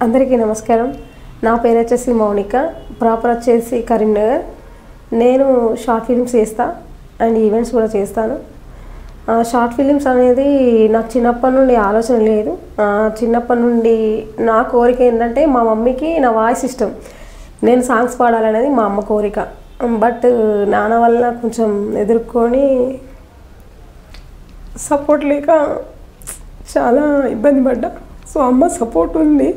అందరికీ నమస్కారం. నా పేరు వచ్చేసి మౌనిక, ప్రాపర్ వచ్చేసి కరీంనగర్. నేను షార్ట్ ఫిల్మ్స్ చేస్తా అండ్ ఈవెంట్స్ కూడా చేస్తాను. షార్ట్ ఫిల్మ్స్ అనేది నాకు చిన్నప్పటి నుండి ఆలోచన లేదు. చిన్నప్పటి నుండి నా కోరిక ఏంటంటే మా మమ్మీకి నా వాయిస్ ఇష్టం, నేను సాంగ్స్ పాడాలనేది మా అమ్మ కోరిక. బట్ నాన్న వల్ల కొంచెం ఎదుర్కొని సపోర్ట్ లేక చాలా ఇబ్బంది పడ్డా. సో అమ్మ సపోర్ట్ ఉంది.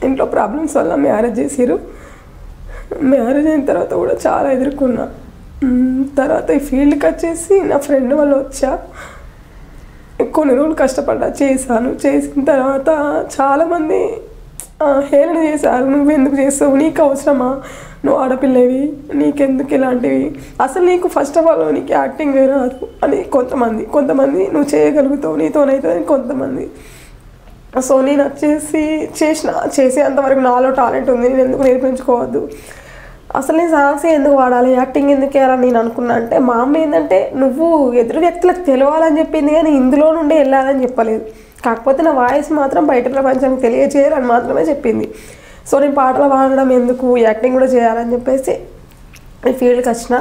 ఇంట్లో ప్రాబ్లమ్స్ వల్ల మ్యారేజ్ చేసిరు. మ్యారేజ్ అయిన తర్వాత కూడా చాలా ఎదుర్కొన్నా. తర్వాత ఈ ఫీల్డ్కి వచ్చేసి నా ఫ్రెండ్ వల్ల వచ్చా. కొన్ని రోజులు కష్టపడ్డా, చేసిన తర్వాత చాలామంది హేళన చేశారు. నువ్వు ఎందుకు చేస్తావు, నీకు అవసరమా, నువ్వు ఆడపిల్లవి, నీకెందుకు ఇలాంటివి, అసలు నీకు ఫస్ట్ ఆఫ్ ఆల్ నీకు యాక్టింగ్ రాదు అని కొంతమంది నువ్వు చేయగలుగుతావు, నీతోనైతే కొంతమంది. సో నేను వచ్చేసి చేసేంతవరకు నాలో టాలెంట్ ఉంది, నేను ఎందుకు నేర్పించుకోవద్దు, అసలు నేను సాంగ్స్ ఎందుకు వాడాలి, యాక్టింగ్ ఎందుకు వేయాలని నేను అనుకున్నా. అంటే మా అమ్మ ఏంటంటే నువ్వు ఎదురు వ్యక్తులకు తెలవాలని చెప్పింది కానీ ఇందులో నుండి వెళ్ళాలని చెప్పలేదు. కాకపోతే నా వాయిస్ మాత్రం బయట ప్రపంచానికి తెలియజేయాలని మాత్రమే చెప్పింది. సో నేను పాటలు పాడడం ఎందుకు, యాక్టింగ్ కూడా చేయాలని చెప్పేసి ఈ ఫీల్డ్కి వచ్చిన.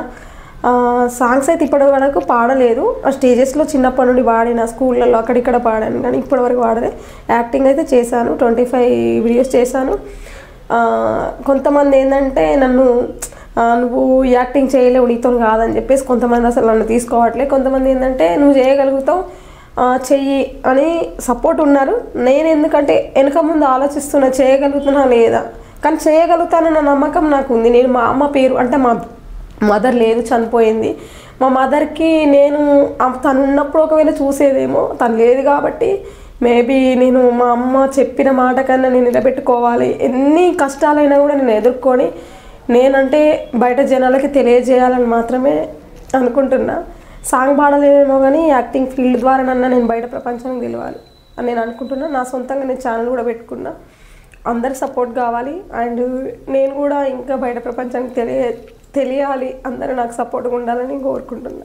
సాంగ్స్ అయితే ఇప్పటి వరకు పాడలేదు. ఆ స్టేజెస్లో చిన్నప్పటి నుండి పాడిన, స్కూళ్ళల్లో అక్కడిక్కడ పాడాను, కానీ ఇప్పటివరకు పాడలే. యాక్టింగ్ అయితే చేశాను, 25 వీడియోస్ చేశాను. కొంతమంది ఏంటంటే నన్ను నువ్వు యాక్టింగ్ చేయలేవు, నీతో కాదని చెప్పేసి కొంతమంది అసలు నన్ను తీసుకోవట్లేదు. కొంతమంది ఏంటంటే నువ్వు చేయగలుగుతావు, చెయ్యి అని సపోర్ట్ ఉన్నారు. నేను ఎందుకంటే వెనక ముందు ఆలోచిస్తున్నా, చేయగలుగుతున్నా లేదా, కానీ చేయగలుగుతానన్న నమ్మకం నాకు ఉంది. నేను మా అమ్మ పేరు అంటే మా మదర్ లేదు, చనిపోయింది. మా మదర్కి నేను తను ఉన్నప్పుడు ఒకవేళ చూసేదేమో, తను లేదు కాబట్టి మేబీ నేను మా అమ్మ చెప్పిన మాట కన్నా నేను నిలబెట్టుకోవాలి. ఎన్ని కష్టాలైనా కూడా నేను ఎదుర్కొని నేనంటే బయట జనాలకి తెలియజేయాలని మాత్రమే అనుకుంటున్నా. సాంగ్ పాడలేమో కానీ యాక్టింగ్ ఫీల్డ్ ద్వారా నన్ను నేను బయట ప్రపంచానికి తెలియాలి అని నేను అనుకుంటున్నా. నా సొంతంగా నేను ఛానల్ కూడా పెట్టుకున్నా. అందరి సపోర్ట్ కావాలి అండ్ నేను కూడా ఇంకా బయట ప్రపంచానికి తెలియాలి, అందరూ నాకు సపోర్ట్గా ఉండాలని కోరుకుంటున్నా.